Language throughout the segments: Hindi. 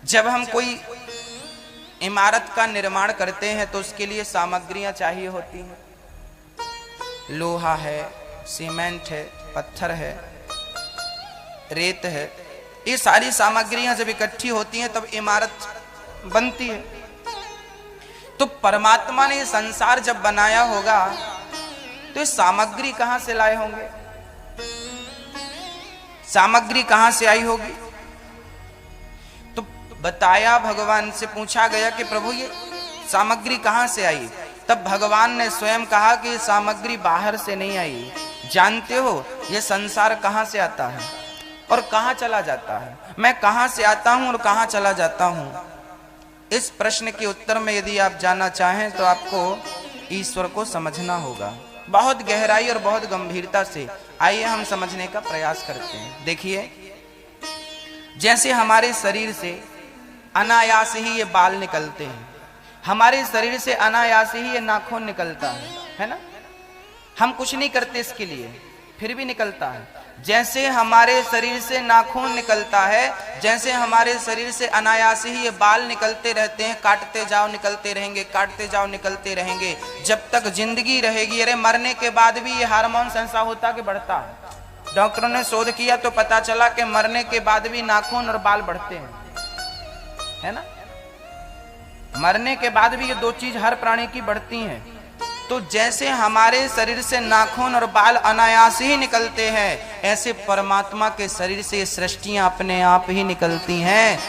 जब हम कोई इमारत का निर्माण करते हैं तो उसके लिए सामग्रियां चाहिए होती हैं। लोहा है, सीमेंट है, पत्थर है, रेत है, ये सारी सामग्रियां जब इकट्ठी होती हैं तब इमारत बनती है। तो परमात्मा ने ये संसार जब बनाया होगा तो ये सामग्री कहां से लाए होंगे? सामग्री कहां से आई होगी? तो बताया, भगवान से पूछा गया कि प्रभु ये सामग्री कहां से आई? तब भगवान ने स्वयं कहा कि ये सामग्री बाहर से नहीं आई। जानते हो ये संसार कहां से आता है और कहां चला जाता है? मैं कहां से आता हूं और कहां चला जाता हूं? इस प्रश्न के उत्तर में यदि आप जानना चाहें तो आपको ईश्वर को समझना होगा, बहुत गहराई और बहुत गंभीरता से। आइए हम समझने का प्रयास करते हैं। देखिए, जैसे हमारे शरीर से अनायास ही ये बाल निकलते हैं, हमारे शरीर से अनायास ही ये नाखून निकलता है ना? हम कुछ नहीं करते इसके लिए, फिर भी निकलता है। जैसे हमारे शरीर से नाखून निकलता है, जैसे हमारे शरीर से अनायास ही ये बाल निकलते रहते हैं, काटते जाओ निकलते रहेंगे, काटते जाओ निकलते रहेंगे जब तक जिंदगी रहेगी। अरे मरने के बाद भी ये हार्मोन संसा होता कि बढ़ता है? डॉक्टरों ने शोध किया तो पता चला कि मरने के बाद भी नाखून और बाल बढ़ते हैं, है ना? मरने के बाद भी ये दो चीज हर प्राणी की बढ़ती हैं। तो जैसे हमारे शरीर से नाखून और बाल अनायास ही निकलते हैं, ऐसे परमात्मा के शरीर से ये सृष्टियां अपने आप ही निकलती हैं।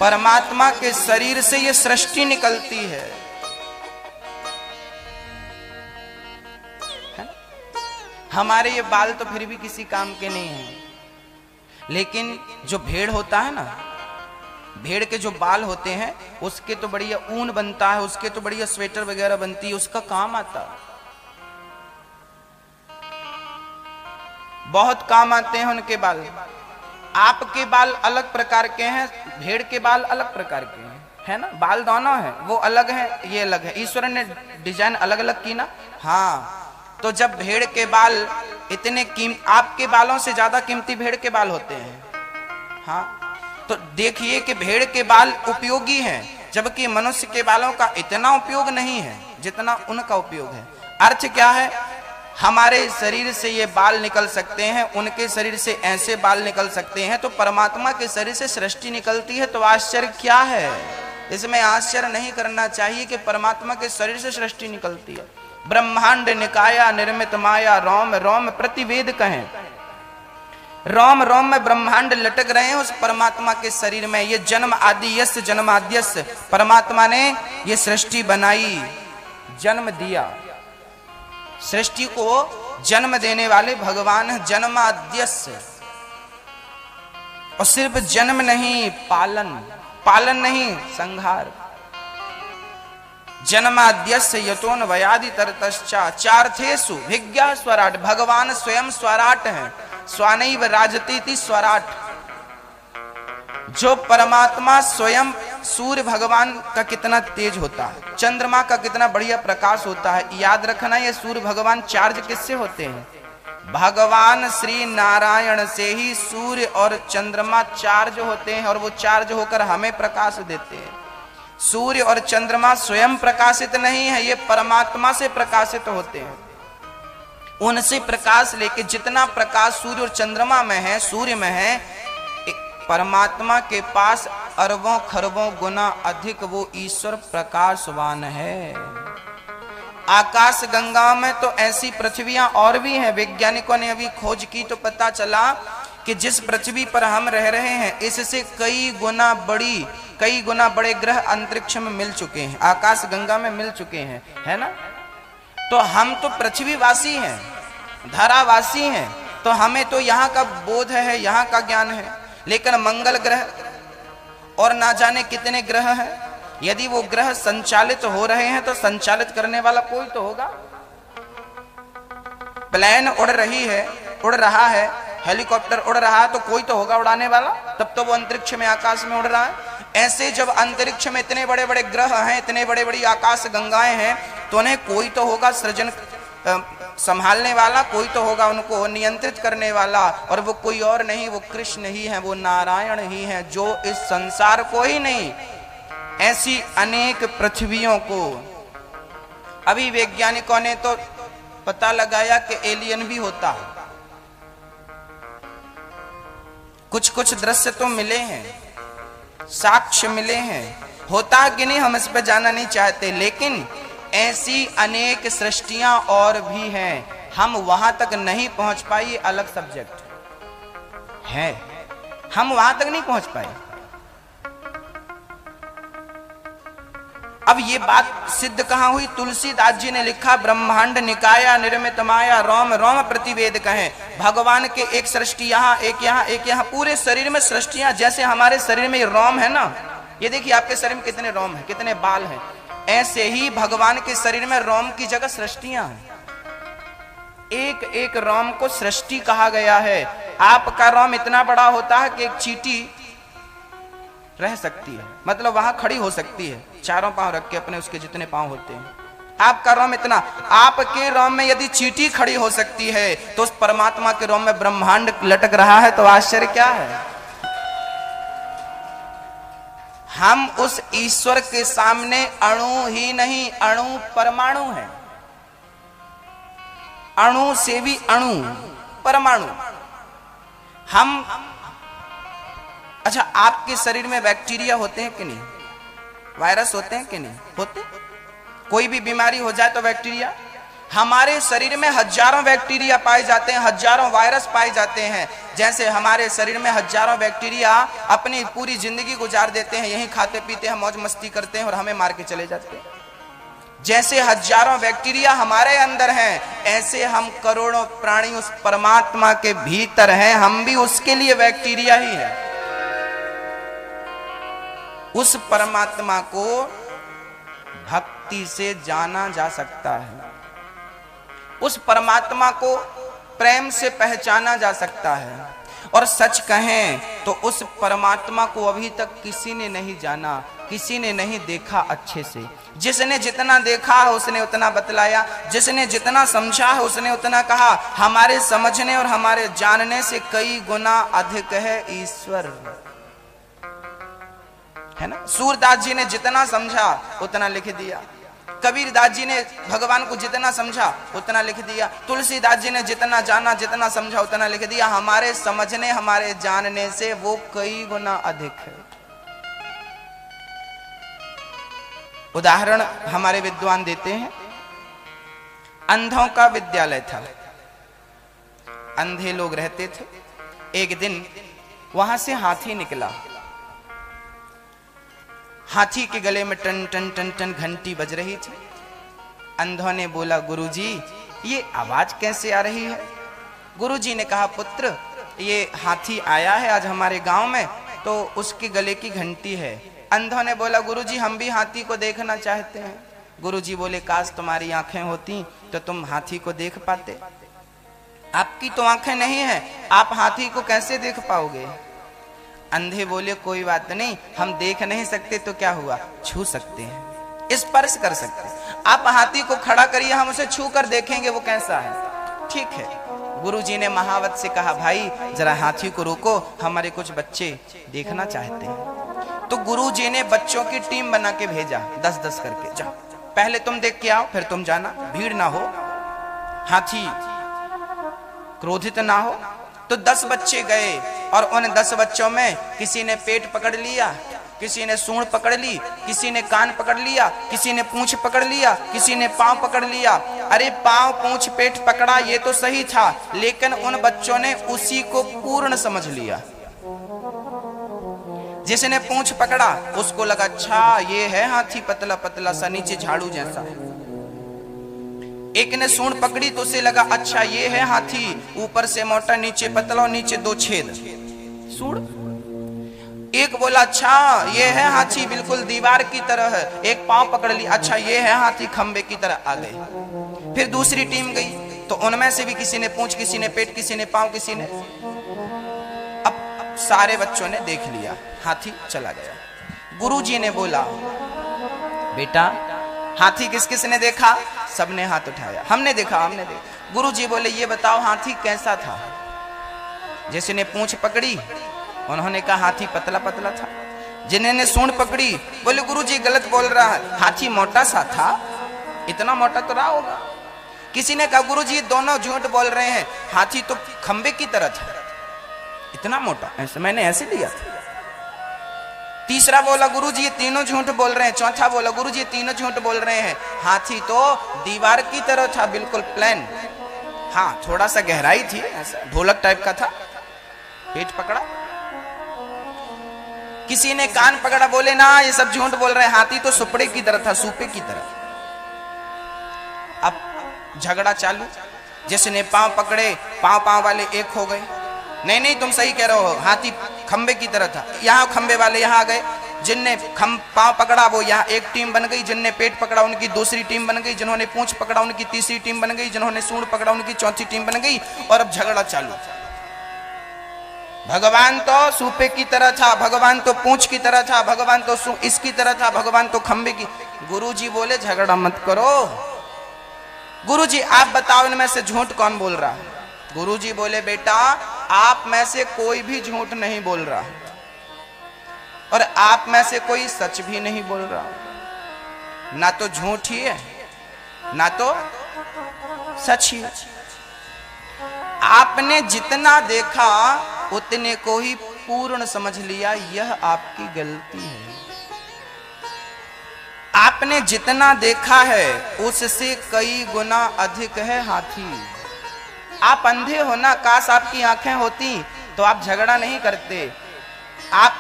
परमात्मा के शरीर से ये सृष्टि निकलती है। हमारे ये बाल तो फिर भी किसी काम के नहीं हैं, लेकिन जो भेड़ होता है ना, भेड़ के जो बाल होते हैं उसके तो बढ़िया ऊन बनता है, उसके तो बढ़िया स्वेटर वगैरह बनती है, उसका काम आता है, बहुत काम आते हैं उनके बाल। आपके बाल अलग प्रकार के हैं, भेड़ के बाल अलग प्रकार के हैं, है ना? बाल दोनों हैं, वो अलग है, ये अलग है। ईश्वर ने डिजाइन अलग अलग की ना। हाँ, तो जब भेड़ के बाल इतने आपके बालों से ज्यादा कीमती भेड़ के बाल होते हैं। हाँ, तो देखिए कि भेड़ के बाल उपयोगी हैं, जबकि मनुष्य के बालों का इतना उपयोग नहीं है जितना उनका उपयोग है। अर्थ क्या है? हमारे शरीर से ये बाल निकल सकते हैं, उनके शरीर से ऐसे बाल निकल सकते हैं, तो परमात्मा के शरीर से सृष्टि निकलती है। तो आश्चर्य क्या है? इसमें आश्चर्य नहीं करना चाहिए कि परमात्मा के शरीर से सृष्टि निकलती है। ब्रह्मांड निकाया निर्मित माया, रोम रोम प्रतिवेद कहें। रोम रोम में ब्रह्मांड लटक रहे हैं उस परमात्मा के शरीर में। ये जन्म आदि यस्य जन्माद्यस्य, परमात्मा ने ये सृष्टि बनाई, जन्म दिया। सृष्टि को जन्म देने वाले भगवान है, जन्माद्यस्य। और सिर्फ जन्म नहीं, पालन, पालन नहीं, संहार। जन्माद्यस्य यतोन वयादि तरतश्चा चार्थेषु भिज्ञा स्वराट। भगवान स्वयं स्वराट है, स्वानैव राजतीति स्वराट। जो परमात्मा स्वयं, सूर्य भगवान का कितना तेज होता है, चंद्रमा का कितना बढ़िया प्रकाश होता है। याद रखना, ये सूर्य भगवान चार्ज किससे होते हैं? भगवान श्री नारायण से ही सूर्य और चंद्रमा चार्ज होते हैं, और वो चार्ज होकर हमें प्रकाश देते हैं। सूर्य और चंद्रमा स्वयं प्रकाशित नहीं है, ये परमात्मा से प्रकाशित होते हैं। उनसे प्रकाश लेके जितना प्रकाश सूर्य और चंद्रमा में है, सूर्य में है, परमात्मा के पास अरबों खरबों गुना अधिक वो ईश्वर प्रकाशवान है। आकाश गंगा में तो ऐसी पृथ्वियां और भी हैं। वैज्ञानिकों ने अभी खोज की तो पता चला कि जिस पृथ्वी पर हम रह रहे हैं, इससे कई गुना बड़े ग्रह अंतरिक्ष में मिल चुके हैं, आकाश गंगा में मिल चुके हैं, है ना? तो हम तो पृथ्वीवासी हैं, धरावासी हैं, तो हमें तो यहाँ का बोध है, यहाँ का ज्ञान है। लेकिन मंगल ग्रह और ना जाने कितने ग्रह हैं, यदि वो ग्रह संचालित हो रहे हैं तो संचालित करने वाला कोई तो होगा। प्लेन उड़ रहा है, हेलीकॉप्टर उड़ रहा है, तो कोई तो होगा उड़ाने वाला, तब तो वो अंतरिक्ष में, आकाश में उड़ रहा है। ऐसे जब अंतरिक्ष में इतने बड़े बड़े ग्रह हैं, इतने बड़े बड़ी आकाश गंगाएं हैं, तो उन्हें कोई तो होगा सृजन संभालने वाला कोई तो होगा, उनको नियंत्रित करने वाला, और वो कोई और नहीं, वो कृष्ण ही है, वो नारायण ही है, जो इस संसार को ही नहीं, ऐसी अनेक पृथ्वियों को। अभी वैज्ञानिकों ने तो पता लगाया कि एलियन भी होता है, कुछ कुछ दृश्य तो मिले हैं, साक्ष्य मिले हैं, होता कि नहीं हम इस पे जाना नहीं चाहते, लेकिन ऐसी अनेक सृष्टियां और भी हैं, हम वहां तक नहीं पहुंच पाई, अलग सब्जेक्ट है, हम वहां तक नहीं पहुंच पाए। अब ये बात सिद्ध कहां हुई? तुलसीदास जी ने लिखा, ब्रह्मांड निकाया निर्मित माया, रोम रोम प्रतिवेद कहें। भगवान के एक सृष्टि यहाँ, एक यहाँ, एक यहाँ, पूरे शरीर में सृष्टियां, जैसे हमारे शरीर में रोम है ना, ये देखिए आपके शरीर में कितने रोम है, कितने बाल हैं, ऐसे ही भगवान के शरीर में रोम की जगह सृष्टियां हैं। एक एक रोम को सृष्टि कहा गया है। आपका रोम इतना बड़ा होता है कि एक चींटी रह सकती है, मतलब वहां खड़ी हो सकती है, चारों पांव रख के, अपने उसके जितने पांव होते हैं। आपका रोम इतना, आपके रोम में यदि चींटी खड़ी हो सकती है, तो उस परमात्मा के रोम में ब्रह्मांड लटक रहा है, तो आश्चर्य क्या है? हम उस ईश्वर के सामने अणु ही नहीं, अणु परमाणु है, अणु से भी अणु, परमाणु। हम, अच्छा, आपके शरीर में बैक्टीरिया होते हैं कि नहीं? वायरस होते हैं कि नहीं? होते। कोई भी बीमारी हो जाए तो बैक्टीरिया, हमारे शरीर में हजारों बैक्टीरिया पाए जाते हैं, हजारों वायरस पाए जाते हैं। जैसे हमारे शरीर में हजारों बैक्टीरिया अपनी पूरी जिंदगी गुजार देते हैं, यहीं खाते पीते हैं, मौज मस्ती करते हैं और हमें मार के चले जाते हैं। जैसे हजारों बैक्टीरिया हमारे अंदर हैं, ऐसे हम करोड़ों प्राणी उस परमात्मा के भीतर हैं, हम भी उसके लिए बैक्टीरिया ही हैं। उस परमात्मा को भक्ति से जाना जा सकता है, उस परमात्मा को प्रेम से पहचाना जा सकता है। और सच कहें तो उस परमात्मा को अभी तक किसी ने नहीं जाना, किसी ने नहीं देखा अच्छे से। जिसने जितना देखा है उसने उतना बतलाया, जिसने जितना समझा है उसने उतना कहा। हमारे समझने और हमारे जानने से कई गुना अधिक है ईश्वर, है ना। सूरदास जी ने जितना समझा उतना लिख दिया, कबीरदास जी ने भगवान को जितना समझा उतना लिख दिया, तुलसीदास जी ने जितना जाना जितना समझा उतना लिख दिया। हमारे समझने हमारे जानने से वो कई गुना अधिक है। उदाहरण हमारे विद्वान देते हैं, अंधों का विद्यालय था, अंधे लोग रहते थे। एक दिन वहां से हाथी निकला, हाथी के गले में टन टन टन टन घंटी बज रही थी। अंधों ने बोला, गुरुजी ये आवाज कैसे आ रही है? गुरुजी ने कहा, पुत्र ये हाथी आया है आज हमारे गांव में, तो उसके गले की घंटी है। अंधों ने बोला, गुरुजी हम भी हाथी को देखना चाहते हैं। गुरुजी बोले, काश तुम्हारी आंखें होती तो तुम हाथी को देख पाते। आपकी तो आंखें नहीं है, आप हाथी को कैसे देख पाओगे? अंधे बोले, कोई बात नहीं, हम देख नहीं सकते तो क्या हुआ, छू सकते हैं, स्पर्श कर सकते हैं। आप हाथी को खड़ा करिए, हम उसे छू कर देखेंगे वो कैसा है। ठीक है। गुरुजी ने महावत से कहा, भाई जरा हाथी को रोको, हमारे कुछ बच्चे देखना चाहते हैं। तो गुरुजी ने बच्चों की टीम बना के भेजा, 10-10 करके, जाओ पहले तुम देख के आओ, फिर तुम जाना, भीड़ ना हो, हाथी क्रोधित ना हो। तो 10 बच्चे गए और उन 10 बच्चों में किसी ने पेट पकड़ लिया, किसी ने सूंड पकड़ ली, किसी ने कान पकड़ लिया, किसी ने पूंछ पकड़ लिया, किसी ने पांव पकड़ लिया। अरे पांव पूंछ पेट पकड़ा ये तो सही था, लेकिन उन बच्चों ने उसी को पूर्ण समझ लिया। जिसने पूंछ पकड़ा उसको लगा, अच्छा ये है हाथी, पतला पतला सा, नीचे झाड़ू जैसा। एक ने सूंड पकड़ी तो उसे लगा, अच्छा ये है हाथी, ऊपर से मोटा, नीचे पतला और नीचे 2 छेद सूंड। एक बोला, अच्छा ये है हाथी, बिल्कुल दीवार की तरह है। एक पांव पकड़ लिया, अच्छा ये है हाथी, खंबे की तरह आ गए। फिर दूसरी टीम गई तो उनमें से भी किसी ने पूंछ, किसी ने पेट, किसी ने पांव, किसी ने। अब सारे बच्चों ने देख लिया, हाथी चला गया। गुरुजी ने बोला, बेटा हाथी किस किस ने देखा? सबने हाथ उठाया, हमने देखा, हमने देखा। गुरुजी बोले ये बताओ हाथी कैसा था? जिसने पूंछ पकड़ी उन्होंने कहा हाथी पतला पतला था। जिन्होंने सूंड पकड़ी बोले गुरुजी गलत बोल रहा है, हाथी मोटा सा था, इतना मोटा तो रहा होगा। किसी ने कहा गुरुजी दोनों झूठ बोल रहे हैं, हाथी तो खंबे की तरह था, इतना मोटा, ऐसे मैंने ऐसे लिया था। तीसरा बोला गुरुजी ये तीनों झूठ बोल रहे हैं। चौथा बोला गुरुजी ये तीनों झूठ बोल रहे हैं, हाथी तो दीवार की तरह था, बिल्कुल प्लेन। हाँ थोड़ा सा गहराई थी, ऐसा ढोलक टाइप का था, पेट पकड़ा। किसी ने कान पकड़ा, बोले ना ये सब झूठ बोल रहे हैं, हाथी तो सुपड़े की तरह था, सूपे की तरह। अब झगड़ा चालू, जिसने पांव पकड़े पांव पांव वाले एक हो गए, नहीं नहीं तुम सही कह रहे हो, हाथी खंबे की तरह था। यहाँ खंबे वाले यहाँ आ गए, जिनने पांव पकड़ा वो यहाँ एक टीम बन गई, जिनने पेट पकड़ा उनकी दूसरी टीम बन गई, जिन्होंने पूंछ पकड़ा उनकी तीसरी टीम बन गई, जिन्होंने सूंड पकड़ा उनकी चौथी टीम बन गई। और अब झगड़ा चालू। भगवान तो सूपे की तरह था, भगवान तो पूंछ की तरह था, भगवान तो इसकी तरह था, भगवान तो खंबे की। गुरुजी बोले झगड़ा मत करो, गुरुजी आप बताओ इनमें से झूठ कौन बोल रहा है? गुरुजी बोले बेटा आप में से कोई भी झूठ नहीं बोल रहा और आप में से कोई सच भी नहीं बोल रहा, ना तो झूठ ही है ना तो सच ही है। आपने जितना देखा उतने को ही पूर्ण समझ लिया, यह आपकी गलती है। आपने जितना देखा है उससे कई गुना अधिक है हाथी। आप अंधे हो ना, काश आपकी आंखें होती तो आप झगड़ा नहीं करते। आप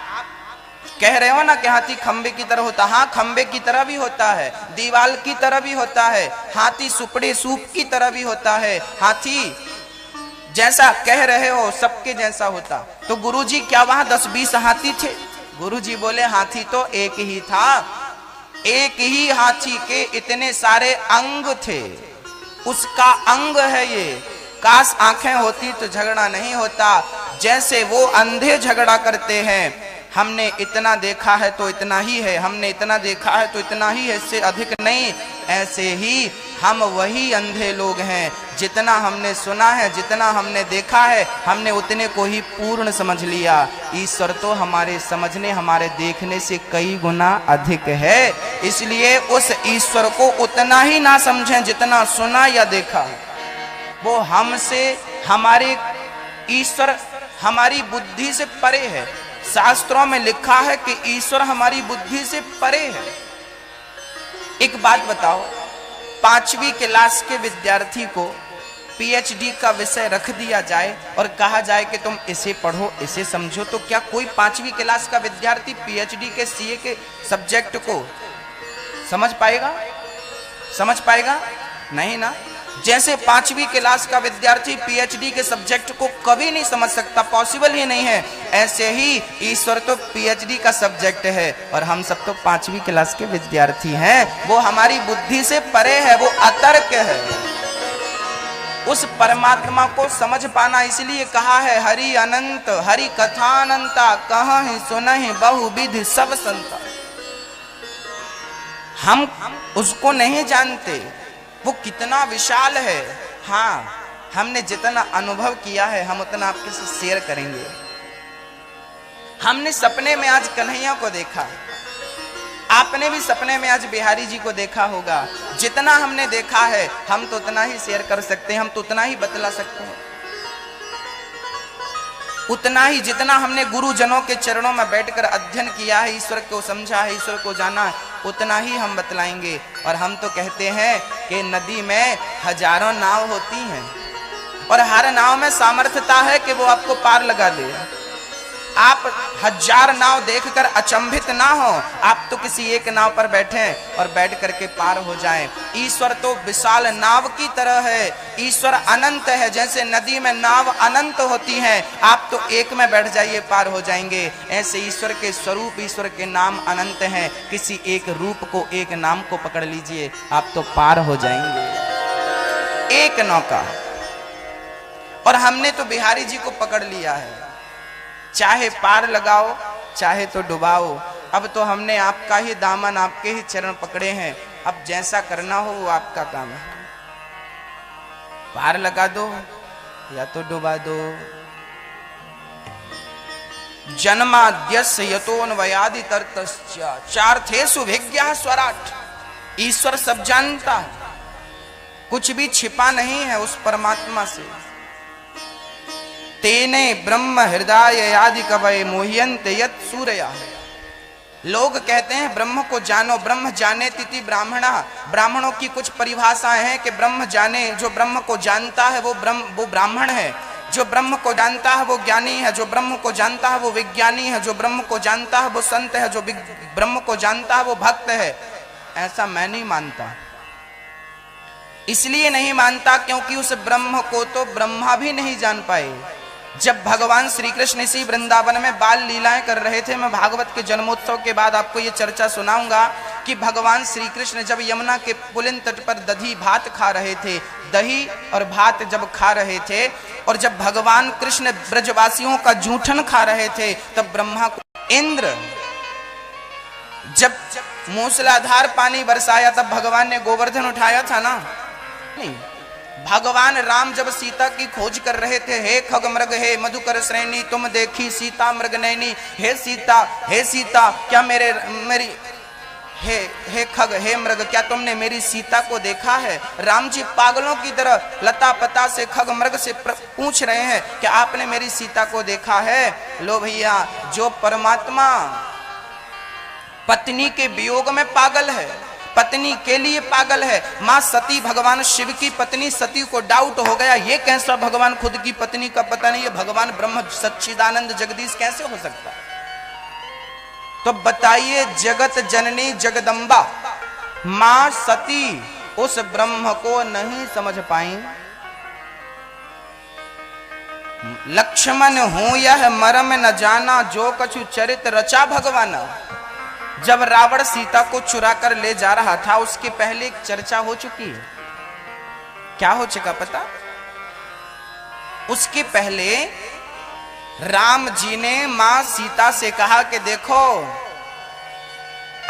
कह रहे हो ना कि हाथी खंबे की तरह होता, हाँ खंबे की तरह भी होता है, दीवाल की तरह भी होता है, हाथी सुपड़े सूप की तरह भी होता है। हाथी जैसा कह रहे हो सबके जैसा होता। तो गुरुजी क्या वहां 10-20 हाथी थे? गुरुजी बोले हाथी तो एक ही था, एक ही हाथी के इतने सारे अंग थे, उसका अंग है ये। काश आंखें होती तो झगड़ा नहीं होता। जैसे वो अंधे झगड़ा करते हैं, हमने इतना देखा है तो इतना ही है, हमने इतना देखा है तो इतना ही है, इससे अधिक नहीं। ऐसे ही हम वही अंधे लोग हैं, जितना हमने सुना है जितना हमने देखा है हमने उतने को ही पूर्ण समझ लिया। ईश्वर तो हमारे समझने हमारे देखने से कई गुना अधिक है, इसलिए उस ईश्वर को उतना ही ना समझें जितना सुना या देखा। वो हमसे, हमारे ईश्वर हमारी बुद्धि से परे है। शास्त्रों में लिखा है कि ईश्वर हमारी बुद्धि से परे है। एक बात बताओ, 5वीं क्लास के विद्यार्थी को पीएचडी का विषय रख दिया जाए और कहा जाए कि तुम इसे पढ़ो इसे समझो, तो क्या कोई 5वीं क्लास का विद्यार्थी पीएचडी के सीए के सब्जेक्ट को समझ पाएगा? समझ पाएगा? नहीं ना। जैसे 5वीं क्लास का विद्यार्थी पीएचडी के सब्जेक्ट को कभी नहीं समझ सकता, पॉसिबल ही नहीं है, ऐसे ही ईश्वर तो पीएचडी का सब्जेक्ट है और हम सब तो 5वीं क्लास के विद्यार्थी हैं। वो हमारी बुद्धि से परे है, वो अतर्क है। उस परमात्मा को समझ पाना, इसलिए कहा है हरि अनंत हरि कथा अनंता, कहीं सुनहि बहुविधि सब संता। हम उसको नहीं जानते, वो कितना विशाल है। हाँ हमने जितना अनुभव किया है हम उतना आपके साथ शेयर करेंगे। हमने सपने में आज कन्हैया को देखा, आपने भी सपने में आज बिहारी जी को देखा होगा। जितना हमने देखा है हम तो उतना ही शेयर कर सकते हैं, हम तो उतना ही बतला सकते हैं, उतना ही जितना हमने गुरुजनों के चरणों में बैठकर अध्ययन किया है, ईश्वर को समझा है, ईश्वर को जाना है, उतना ही हम बतलाएंगे। और हम तो कहते हैं कि नदी में हजारों नाव होती हैं और हर नाव में सामर्थ्यता है कि वो आपको पार लगा दे। आप 1000 नाव देखकर अचंभित ना हो, आप तो किसी एक नाव पर बैठें और बैठ करके पार हो जाएं। ईश्वर तो विशाल नाव की तरह है, ईश्वर अनंत है। जैसे नदी में नाव अनंत होती हैं, आप तो एक में बैठ जाइए पार हो जाएंगे। ऐसे ईश्वर के स्वरूप, ईश्वर के नाम अनंत हैं। किसी एक रूप को, एक नाम को पकड़ लीजिए, आप तो पार हो जाएंगे। एक नौका। और हमने तो बिहारी जी को पकड़ लिया है, चाहे पार लगाओ चाहे तो डुबाओ। अब तो हमने आपका ही दामन, आपके ही चरण पकड़े हैं अब जैसा करना हो वो आपका काम है, पार लगा दो या तो डुबा दो। जन्माद्यस्य यतोऽन्वयादि तर्तस्य चार्थेषु विज्ञः स्वराट। ईश्वर सब जानता है, कुछ भी छिपा नहीं है उस परमात्मा से। तेने ब्रह्म हृदय आदि कवये मोह्यन्ते यत् सूरया। लोग कहते हैं ब्रह्म को जानो, ब्रह्म जाने तिथि ब्राह्मणा। ब्राह्मणों की कुछ परिभाषाएं हैं कि ब्रह्म जाने, जो ब्रह्म को जानता है वो ब्राह्मण है, जो ब्रह्म को जानता है वो ज्ञानी है, जो ब्रह्म को जानता है वो विज्ञानी है, जो ब्रह्म को जानता है वो संत है, जो ब्रह्म को जानता है वो भक्त है। ऐसा मैं नहीं मानता। इसलिए नहीं मानता क्योंकि उस ब्रह्म को तो ब्रह्मा भी नहीं जान पाए। जब भगवान श्री कृष्ण इसी वृंदावन में बाल लीलाएं कर रहे थे, मैं भागवत के जन्मोत्सव के बाद आपको ये चर्चा सुनाऊंगा कि भगवान श्री कृष्ण जब यमुना के पुलिन तट पर दही भात खा रहे थे, दही और भात जब खा रहे थे, और जब भगवान कृष्ण ब्रजवासियों का जूठन खा रहे थे, तब ब्रह्मा को इंद्र जब मूसलाधार पानी बरसाया, तब भगवान ने गोवर्धन उठाया था ना? नहीं। भगवान राम जब सीता की खोज कर रहे थे, हे खग मृग हे मधुकर श्रेणी तुम देखी सीता मृग नैनी। हे सीता क्या मेरी हे खग हे मृग क्या तुमने मेरी सीता को देखा है? राम जी पागलों की तरह लता पता से खग मृग से पूछ रहे हैं कि आपने मेरी सीता को देखा है? लो भैया, जो परमात्मा पत्नी के वियोग में पागल है, पत्नी के लिए पागल है। मां सती भगवान शिव की पत्नी सती को डाउट हो गया, ये कैसा भगवान खुद की पत्नी का पता नहीं है, भगवान ब्रह्म सच्चिदानंद जगदीश कैसे हो सकता है? तो बताइए, जगत जननी जगदम्बा मां सती उस ब्रह्म को नहीं समझ पाई। लक्ष्मण हूं यह मरम न जाना, जो कछु चरित रचा भगवान। जब रावण सीता को चुरा कर ले जा रहा था, उसके पहले एक चर्चा हो चुकी है। क्या हो चुका पता? उसके पहले राम जी ने मां सीता से कहा कि देखो,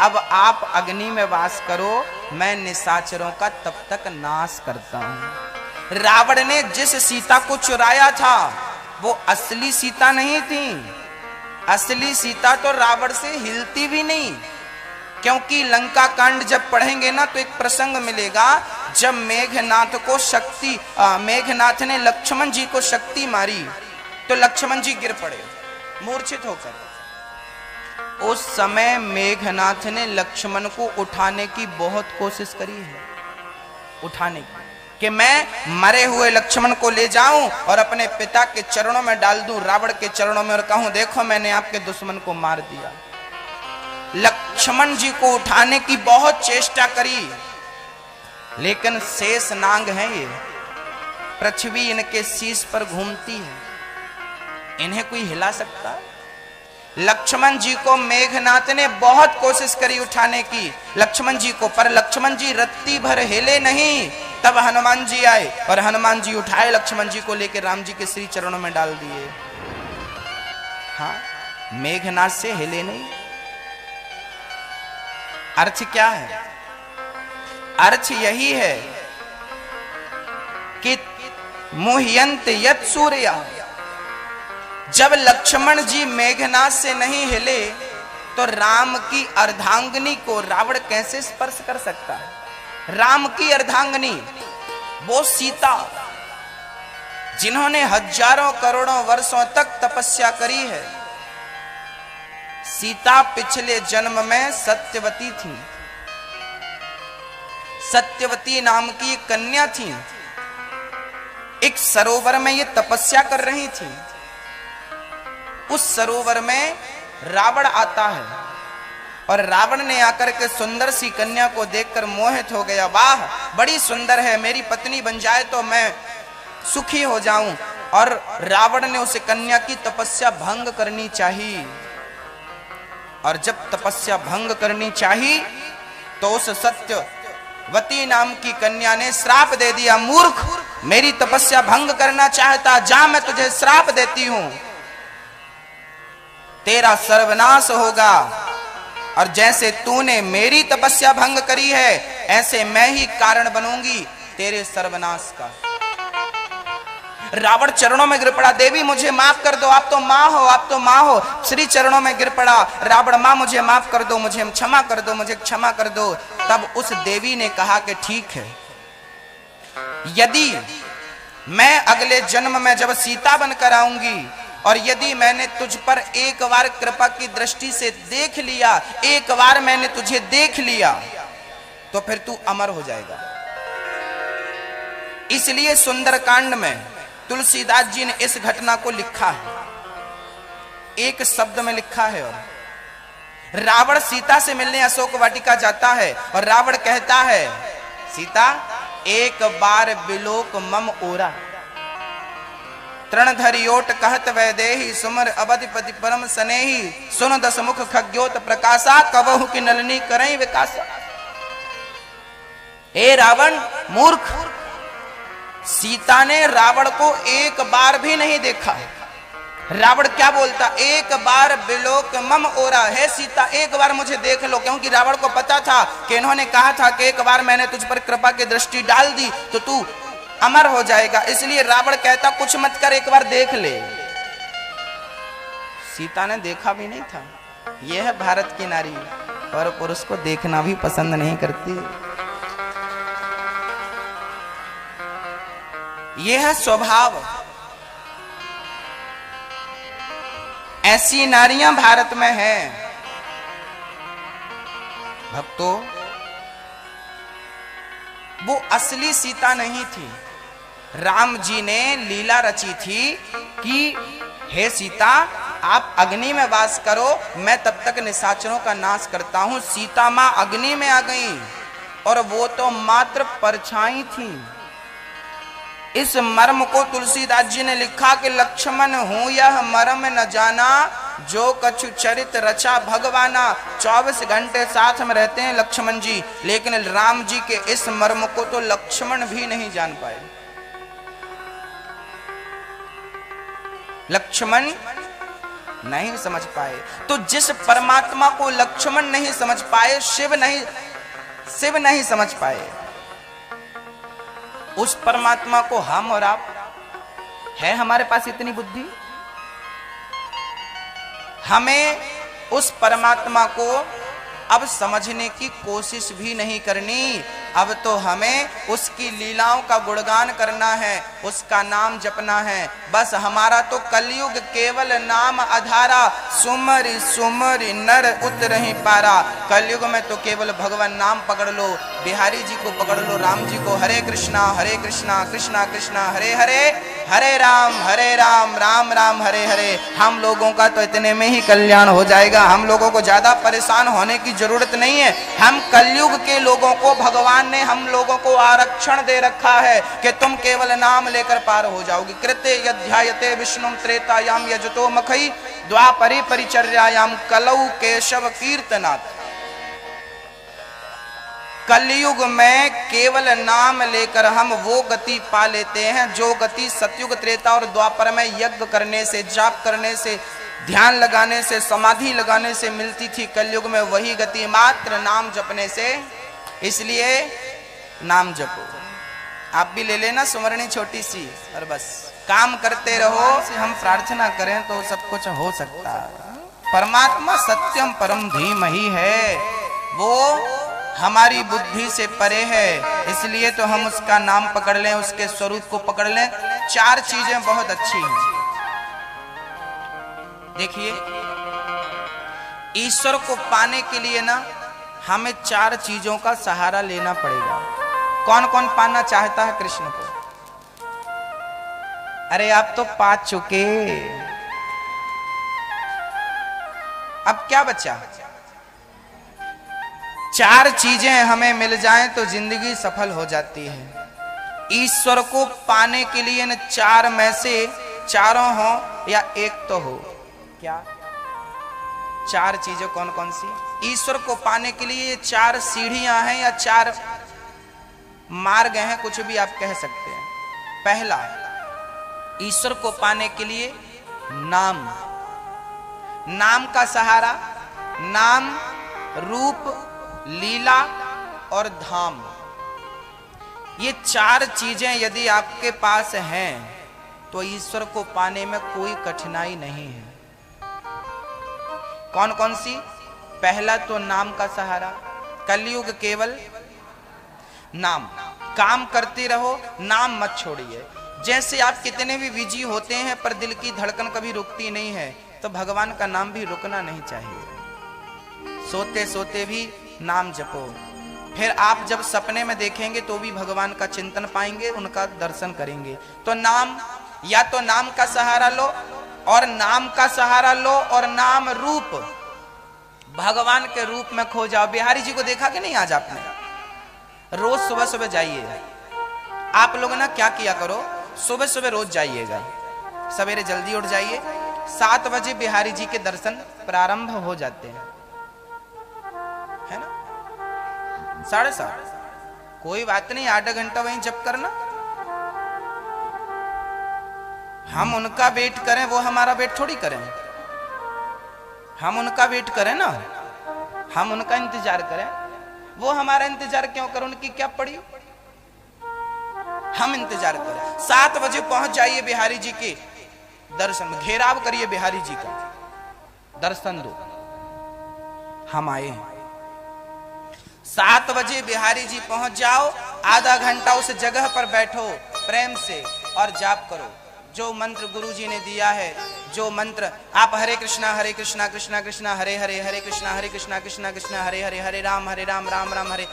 अब आप अग्नि में वास करो, मैं निशाचरों का तब तक नाश करता हूं। रावण ने जिस सीता को चुराया था वो असली सीता नहीं थी। असली सीता तो रावण से हिलती भी नहीं, क्योंकि लंका कांड जब पढ़ेंगे ना तो एक प्रसंग मिलेगा जब मेघनाथ ने लक्ष्मण जी को शक्ति मारी तो लक्ष्मण जी गिर पड़े मूर्छित होकर। उस समय मेघनाथ ने लक्ष्मण को उठाने की बहुत कोशिश करी है, उठाने की, कि मैं मरे हुए लक्ष्मण को ले जाऊं और अपने पिता के चरणों में डाल दूं, रावण के चरणों में, और कहूं देखो मैंने आपके दुश्मन को मार दिया। लक्ष्मण जी को उठाने की बहुत चेष्टा करी, लेकिन शेष नांग है ये, पृथ्वी इनके शीश पर घूमती है, इन्हें कोई हिला सकता? लक्ष्मण जी को मेघनाथ ने बहुत कोशिश करी उठाने की, लक्ष्मण जी को, पर लक्ष्मण जी रत्ती भर हिले नहीं। तब हनुमान जी आए और हनुमान जी उठाए लक्ष्मण जी को, लेकर राम जी के श्री चरणों में डाल दिए। हाँ, मेघनाथ से हिले नहीं। अर्थ क्या है? अर्थ यही है कि मोह्यन्त यत् सूर्या। जब लक्ष्मण जी मेघनाथ से नहीं हिले तो राम की अर्धांगिनी को रावण कैसे स्पर्श कर सकता है? राम की अर्धांगिनी वो सीता, जिन्होंने हजारों करोड़ों वर्षों तक तपस्या करी है। सीता पिछले जन्म में सत्यवती थी, सत्यवती नाम की एक कन्या थी, एक सरोवर में ये तपस्या कर रही थी। उस सरोवर में रावण आता है और रावण ने आकर के सुंदर सी कन्या को देखकर मोहित हो गया, वाह बड़ी सुंदर है, मेरी पत्नी बन जाए तो मैं सुखी हो जाऊं। और रावण ने उस कन्या की तपस्या भंग करनी चाहिए, और जब तपस्या भंग करनी चाहिए तो उस सत्यवती नाम की कन्या ने श्राप दे दिया, मूर्ख, मेरी तपस्या भंग करना चाहता, जा मैं तुझे श्राप देती हूं, तेरा सर्वनाश होगा। और जैसे तूने मेरी तपस्या भंग करी है ऐसे मैं ही कारण बनूंगी तेरे सर्वनाश का। रावण चरणों में गिर पड़ा, देवी मुझे माफ कर दो, आप तो माँ हो, आप तो माँ हो। श्री चरणों में गिर पड़ा, रावण माँ मुझे माफ कर दो, मुझे क्षमा कर दो, मुझे क्षमा कर दो। तब उस देवी ने कहा कि ठीक है, यदि मैं अगले जन्म में जब सीता बनकर आऊंगी और यदि मैंने तुझ पर एक बार कृपा की दृष्टि से देख लिया, एक बार मैंने तुझे देख लिया, तो फिर तू अमर हो जाएगा। इसलिए सुंदरकांड में तुलसीदास जी ने इस घटना को लिखा है, एक शब्द में लिखा है। और रावण सीता से मिलने अशोक वाटिका जाता है और रावण कहता है, सीता एक बार बिलोक मम ओरा, तृणधरियोट कहत वैदेही, सुमर अवधिपति परम सनेही, सुन दस मुख खग्योत प्रकाशा, कबहु की नलनी करई विकासा। हे रावण मूर्ख, सीता ने रावण को एक बार भी नहीं देखा। रावण क्या बोलता, एक बार बिलोक मम ओरा, है सीता एक बार मुझे देख लो, क्योंकि रावण को पता था कि इन्होंने कहा था कि एक बार मैंने तुझ पर कृपा की दृष्टि डाल दी तो तू अमर हो जाएगा। इसलिए रावण कहता कुछ मत कर, एक बार देख ले। सीता ने देखा भी नहीं था। यह है भारत की नारी, और पुरुष को देखना भी पसंद नहीं करती। यह है स्वभाव। ऐसी नारियां भारत में हैं। भक्तों, वो असली सीता नहीं थी। राम जी ने लीला रची थी कि हे सीता आप अग्नि में वास करो, मैं तब तक निशाचरों का नाश करता हूं। सीता मां अग्नि में आ गई और वो तो मात्र परछाई थी। इस मर्म को तुलसीदास जी ने लिखा कि लक्ष्मण हूं यह मर्म न जाना, जो कछु चरित रचा भगवाना। 24 घंटे साथ में रहते हैं लक्ष्मण जी, लेकिन राम जी के इस मर्म को तो लक्ष्मण भी नहीं जान पाए। लक्ष्मण नहीं समझ पाए। तो जिस परमात्मा को लक्ष्मण नहीं समझ पाए, शिव नहीं समझ पाए, उस परमात्मा को हम और आप, है हमारे पास इतनी बुद्धि? हमें उस परमात्मा को अब समझने की कोशिश भी नहीं करनी। अब तो हमें उसकी लीलाओं का गुणगान करना है, उसका नाम जपना है। बस हमारा तो कलयुग केवल नाम आधारा, सुमरि सुमरि नर उतरहि पारा। कलयुग में तो केवल भगवान नाम पकड़ लो, बिहारी जी को पकड़ लो, राम जी को। हरे कृष्णा कृष्णा कृष्णा हरे हरे, हरे राम राम राम हरे हरे। हम लोगों का तो इतने में ही कल्याण हो जाएगा। हम लोगों को ज्यादा परेशान होने की जरूरत नहीं है। हम कलयुग के लोगों को, भगवान ने हम लोगों को आरक्षण दे रखा है कि तुम केवल नाम लेकर पार हो जाओगे। कृते यध्यायते विष्णु त्रेतायाम यजतो मखई, द्वापरे परिचर्यायाम कलौ केशव कीर्तनात्। कलयुग में केवल नाम लेकर हम वो गति पा लेते हैं जो गति सतयुग त्रेता और द्वापर में यज्ञ करने से, जाप करने से, ध्यान लगाने से, समाधि लगाने से मिलती थी। कलयुग में वही गति मात्र नाम जपने से। इसलिए नाम जपो। आप भी ले लेना सुमरनी छोटी सी, और बस काम करते रहो। हम प्रार्थना करें तो सब कुछ हो सकता है। परमात्मा सत्यम परम धीमहि है, वो हमारी बुद्धि से परे है। इसलिए तो हम उसका नाम पकड़ लें, उसके स्वरूप को पकड़ लें। 4 चीजें बहुत अच्छी हैं। देखिए, ईश्वर को पाने के लिए ना हमें 4 चीजों का सहारा लेना पड़ेगा। कौन कौन पाना चाहता है कृष्ण को? अरे आप तो पा चुके, अब क्या बचा? 4 चीजें हमें मिल जाएं तो जिंदगी सफल हो जाती है। ईश्वर को पाने के लिए न 4 में से चारों हो या एक तो हो। क्या 4 चीजें कौन कौन सी? ईश्वर को पाने के लिए 4 सीढ़ियां हैं या 4 मार्ग हैं, कुछ भी आप कह सकते हैं। पहला, ईश्वर को पाने के लिए नाम का सहारा। नाम रूप, लीला और धाम, ये चार चीजें यदि आपके पास हैं तो ईश्वर को पाने में कोई कठिनाई नहीं है। कौन कौन सी? पहला तो नाम का सहारा, कलयुग केवल नाम, काम करते रहो, नाम मत छोड़िए। जैसे आप कितने भी बिजी होते हैं पर दिल की धड़कन कभी रुकती नहीं है, तो भगवान का नाम भी रुकना नहीं चाहिए। सोते सोते भी नाम जपो, फिर आप जब सपने में देखेंगे तो भी भगवान का चिंतन पाएंगे, उनका दर्शन करेंगे। तो नाम, या तो नाम का सहारा लो, और नाम का सहारा लो और नाम रूप, भगवान के रूप में खो जाओ। बिहारी जी को देखा कि नहीं आज आपने? रोज सुबह सुबह जाइए आप लोग ना, क्या किया करो, सुबह सुबह रोज जाइएगा, सवेरे जल्दी उठ जाइए, 7 बजे बिहारी जी के दर्शन प्रारंभ हो जाते हैं, है ना? 7:30, कोई बात नहीं, आधा घंटा वहीं जप करना। हम उनका वेट करें, वो हमारा वेट थोड़ी करें। हम उनका वेट करें ना, हम उनका इंतजार करें, वो हमारा इंतजार क्यों करें? उनकी क्या पड़ी? हम इंतजार करें। 7 बजे पहुंच जाइए बिहारी जी के दर्शन, घेराव करिए बिहारी जी का, दर्शन दो, हम आए हैं। 7 बजे बिहारी जी पहुंच जाओ, आधा घंटा उस जगह पर बैठो प्रेम से और जाप करो। जो मंत्र गुरु जी ने दिया है, जो मंत्र आप हरे कृष्णा कृष्णा कृष्णा हरे हरे, हरे कृष्णा कृष्णा कृष्णा हरे हरे, हरे राम राम राम हरे,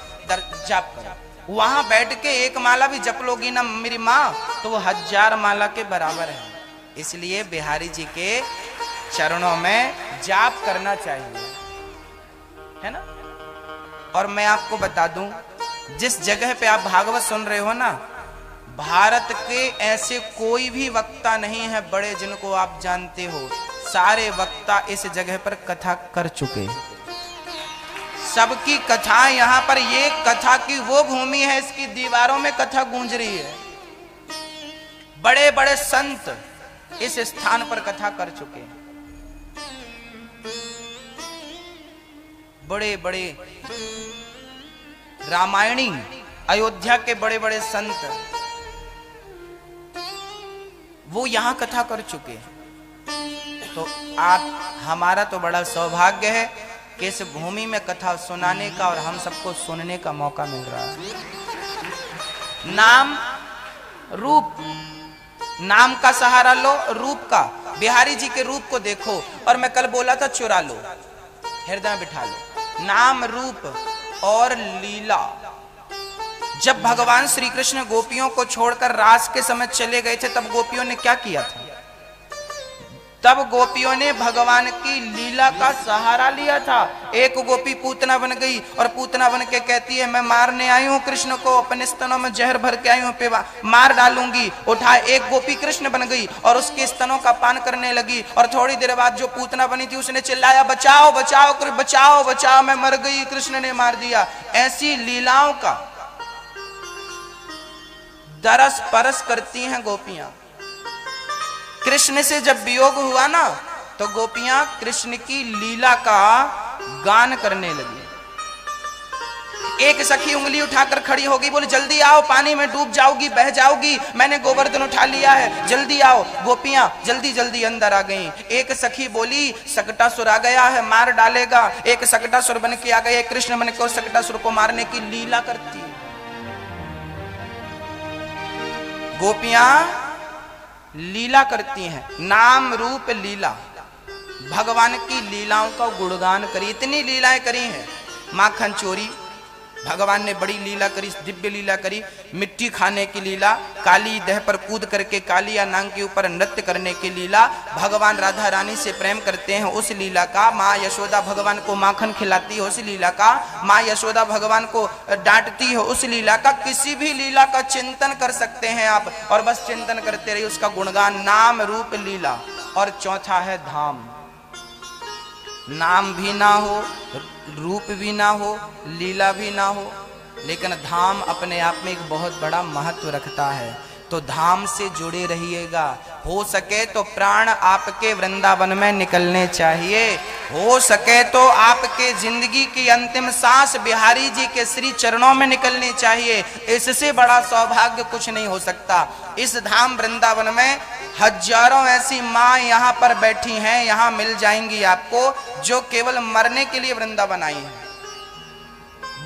जाप करो। वहां बैठ के एक माला भी जप लोगी ना मेरी माँ, तो वो 1000 माला के बराबर है। इसलिए बिहारी जी के चरणों में जाप करना चाहिए, है ना? और मैं आपको बता दूं, जिस जगह पे आप भागवत सुन रहे हो ना, भारत के ऐसे कोई भी वक्ता नहीं है बड़े जिनको आप जानते हो, सारे वक्ता इस जगह पर कथा कर चुके। सबकी कथा यहाँ पर, ये कथा की वो भूमि है, इसकी दीवारों में कथा गूंज रही है। बड़े बड़े संत इस स्थान पर कथा कर चुके हैं, बड़े बड़े रामायणी, अयोध्या के बड़े बड़े संत वो यहां कथा कर चुके हैं। तो आप, हमारा तो बड़ा सौभाग्य है कि इस भूमि में कथा सुनाने का और हम सबको सुनने का मौका मिल रहा है। नाम रूप, नाम का सहारा लो, रूप का, बिहारी जी के रूप को देखो। और मैं कल बोला था चुरा लो, हृदय में बिठा लो। नाम, रूप और लीला। जब भगवान श्री कृष्ण गोपियों को छोड़कर रास के समय चले गए थे, तब गोपियों ने क्या किया था? तब गोपियों ने भगवान की लीला का सहारा लिया था। एक गोपी पूतना बन गई और पूतना बन के कहती है, मैं मारने आई हूं कृष्ण को, अपने स्तनों में जहर भर के आई हूं, पे मार डालूंगी। उठा, एक गोपी कृष्ण बन गई और उसके स्तनों का पान करने लगी। और थोड़ी देर बाद जो पूतना बनी थी उसने चिल्लाया, बचाओ बचाओ बचाओ बचाओ, मैं मर गई, कृष्ण ने मार दिया। ऐसी लीलाओं का दरस परस करती हैं गोपियां। कृष्ण से जब वियोग हुआ ना, तो गोपियां कृष्ण की लीला का गान करने लगी। एक सखी उंगली उठाकर खड़ी होगी, बोली जल्दी आओ, पानी में डूब जाओगी, बह जाओगी, मैंने गोवर्धन उठा लिया है, जल्दी आओ। गोपियां जल्दी जल्दी अंदर आ गईं। एक सखी बोली, सकटासुर आ गया है, मार डालेगा। एक सकटासुर बन के आ गए, कृष्ण बन के सकटासुर को मारने की लीला करती है। गोपियां लीला करती हैं, नाम रूप लीला, भगवान की लीलाओं का गुणगान करी। इतनी लीलाएं करी हैं। माखन चोरी, भगवान ने बड़ी लीला करी, दिव्य लीला करी। मिट्टी खाने की लीला, काली देह पर कूद करके कालिया नांग के ऊपर नृत्य करने की लीला, भगवान राधा रानी से प्रेम करते हैं उस लीला का। माँ यशोदा भगवान को माखन खिलाती है उस लीला का। माँ यशोदा भगवान को डांटती है उस लीला का। किसी भी लीला का चिंतन कर सकते हैं आप, और बस चिंतन करते रहिए उसका गुणगान। नाम रूप लीला। और चौथा है धाम। नाम भी ना हो, रूप भी ना हो, लीला भी ना हो, लेकिन धाम अपने आप में एक बहुत बड़ा महत्व रखता है। तो धाम से जुड़े रहिएगा। हो सके तो प्राण आपके वृंदावन में निकलने चाहिए, हो सके तो आपके जिंदगी की अंतिम सांस बिहारी जी के श्री चरणों में निकलनी चाहिए। इससे बड़ा सौभाग्य कुछ नहीं हो सकता। इस धाम वृंदावन में हजारों ऐसी माँ यहाँ पर बैठी हैं, यहाँ मिल जाएंगी आपको, जो केवल मरने के लिए वृंदावन आई हैं।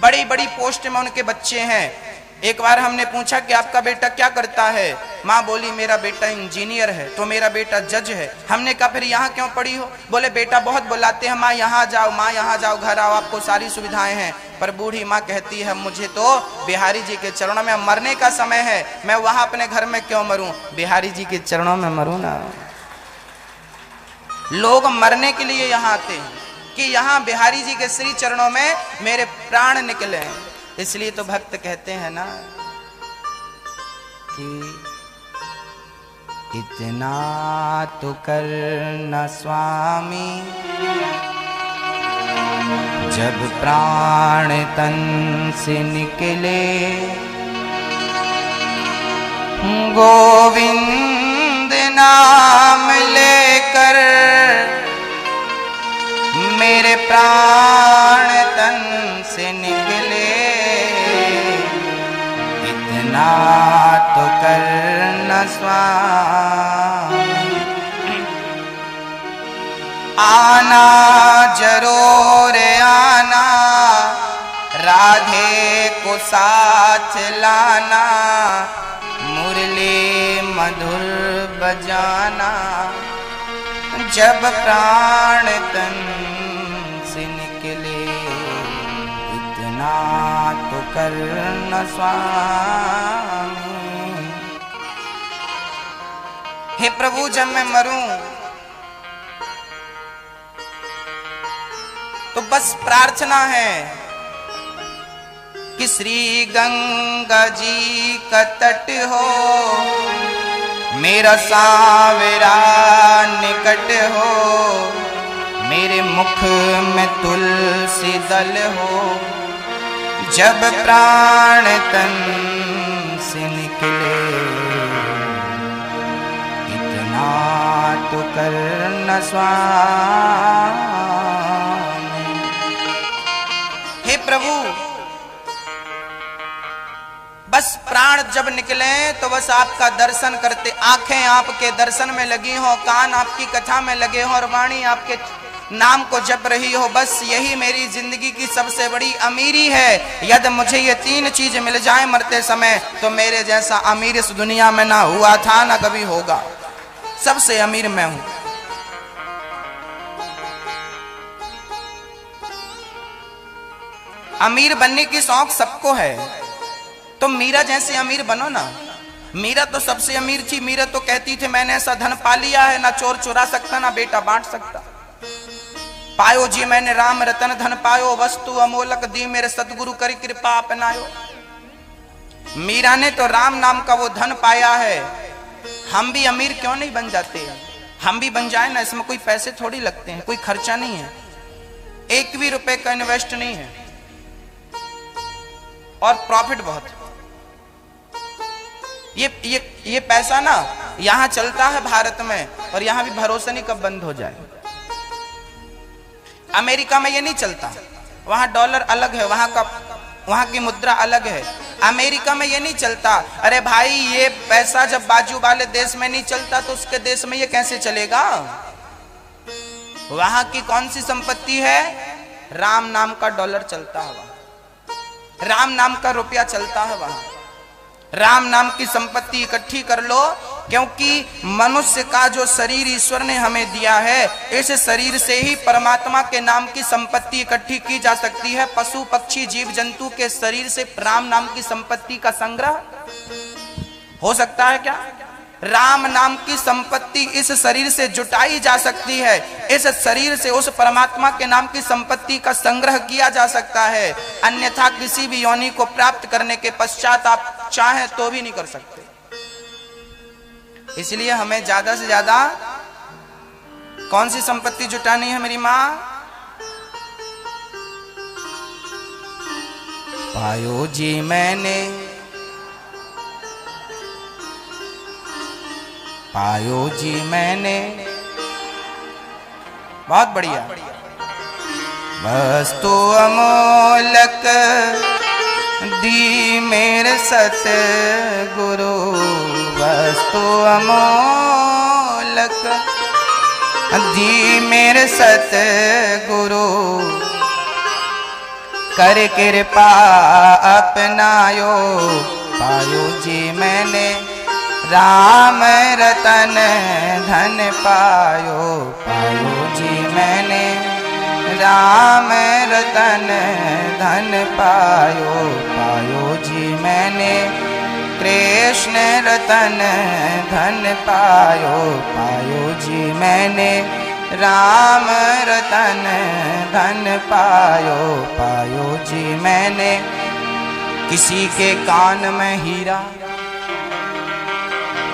बड़ी बड़ी पोस्ट में उनके बच्चे हैं। एक बार हमने पूछा कि आपका बेटा क्या करता है? माँ बोली मेरा बेटा इंजीनियर है। तो मेरा बेटा जज है। हमने कहा फिर यहाँ क्यों पड़ी हो? बोले बेटा बहुत बुलाते हैं, माँ यहाँ जाओ, माँ यहाँ जाओ, घर आओ, आपको सारी सुविधाएं हैं। पर बूढ़ी माँ कहती है मुझे तो बिहारी जी के चरणों में मरने का समय है, मैं वहां अपने घर में क्यों मरूं, बिहारी जी के चरणों में मरूं ना। लोग मरने के लिए यहाँ आते हैं कि यहाँ बिहारी जी के श्री चरणों में मेरे प्राण निकले। इसलिए तो भक्त कहते हैं ना कि इतना तो करना स्वामी, जब प्राण तन से निकले, गोविंद नाम लेकर मेरे प्राण तन से निकले, इतना तो करना स्वामी। आना जरूर आना, राधे को साथ लाना, मुरली मधुर बजाना, जब प्राण तन से निकले, इतना तो करना स्वामी। हे प्रभु जब मैं मरूं तो बस प्रार्थना है कि श्री गंगा जी का तट हो, मेरा सांवरा निकट हो, मेरे मुख में तुलसी दल हो, जब प्राण तन से निकले, इतना तो करना स्वामी। हे प्रभु बस प्राण जब निकले तो बस आपका दर्शन करते, आंखें आपके दर्शन में लगी हो, कान आपकी कथा में लगे हो और वाणी आपके नाम को जप रही हो, बस यही मेरी जिंदगी की सबसे बड़ी अमीरी है। यदि मुझे ये तीन चीज मिल जाए मरते समय तो मेरे जैसा अमीर इस दुनिया में ना हुआ था ना कभी होगा। सबसे अमीर मैं हूं। अमीर बनने की शौक सबको है, तो मीरा जैसे अमीर बनो ना। मीरा तो सबसे अमीर थी। मीरा तो कहती थी मैंने ऐसा धन पा लिया है, ना चोर चुरा सकता ना बेटा बांट सकता। पायो जी मैंने राम रतन धन पायो, वस्तु अमोलक दी मेरे सतगुरु करी कृपा अपनायो। मीरा ने तो राम नाम का वो धन पाया है। हम भी अमीर क्यों नहीं बन जाते? हम भी बन जाए ना, इसमें कोई पैसे थोड़ी लगते हैं, कोई खर्चा नहीं है, एक भी रुपए का इन्वेस्ट नहीं है और प्रॉफिट बहुत। ये पैसा ना यहां चलता है भारत में, और यहां भी भरोसा नहीं कब बंद हो जाए। अमेरिका में ये नहीं चलता, वहां डॉलर अलग है, वहां की मुद्रा अलग है। अमेरिका में ये नहीं चलता। अरे भाई ये पैसा जब बाजू वाले देश में नहीं चलता तो उसके देश में ये कैसे चलेगा? वहां की कौन सी संपत्ति है? राम नाम का डॉलर चलता है वहां, राम नाम का रुपया चलता है वहां। राम नाम की संपत्ति इकट्ठी कर लो, क्योंकि मनुष्य का जो शरीर ईश्वर ने हमें दिया है, इस शरीर से ही परमात्मा के नाम की संपत्ति इकट्ठी की जा सकती है। पशु पक्षी जीव जंतु के शरीर से राम नाम की संपत्ति का संग्रह हो सकता है क्या? राम नाम की संपत्ति इस शरीर से जुटाई जा सकती है। इस शरीर से उस परमात्मा के नाम की संपत्ति का संग्रह किया जा सकता है। अन्यथा किसी भी योनि को प्राप्त करने के पश्चात आप चाहे तो भी नहीं कर सकते। इसलिए हमें ज्यादा से ज्यादा कौन सी संपत्ति जुटानी है मेरी मां? पायो जी मैंने पायो जी मैंने। बहुत बढ़िया। वस्तु अमोलक दी मेरे सतगुरु, वस्तु अमोलक दी मेरे सतगुरु, कर कृपा अपनायो पायो जी मैंने। राम रतन धन पायो पायो जी मैंने। राम रतन धन पायो पायो जी मैंने। कृष्ण रतन धन पायो पायो जी मैंने। राम रतन धन पायो पायो जी मैंने। किसी के कान में हीरा,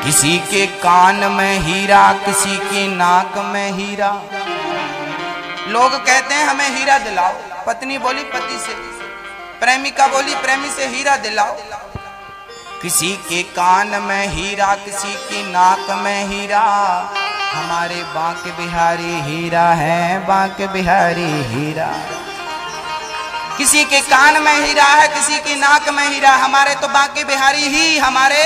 किसी के कान में हीरा, किसी की नाक में हीरा। लोग कहते हैं हमें हीरा दिलाओ, पत्नी बोली पति से, प्रेमिका बोली प्रेमी से हीरा दिलाओ। किसी के कान में हीरा, किसी की नाक में हीरा। हमारे बांके बिहारी हीरा है, बांके बिहारी हीरा। किसी के कान में हीरा है, किसी की नाक में हीरा। हमारे तो बांके बिहारी ही हमारे।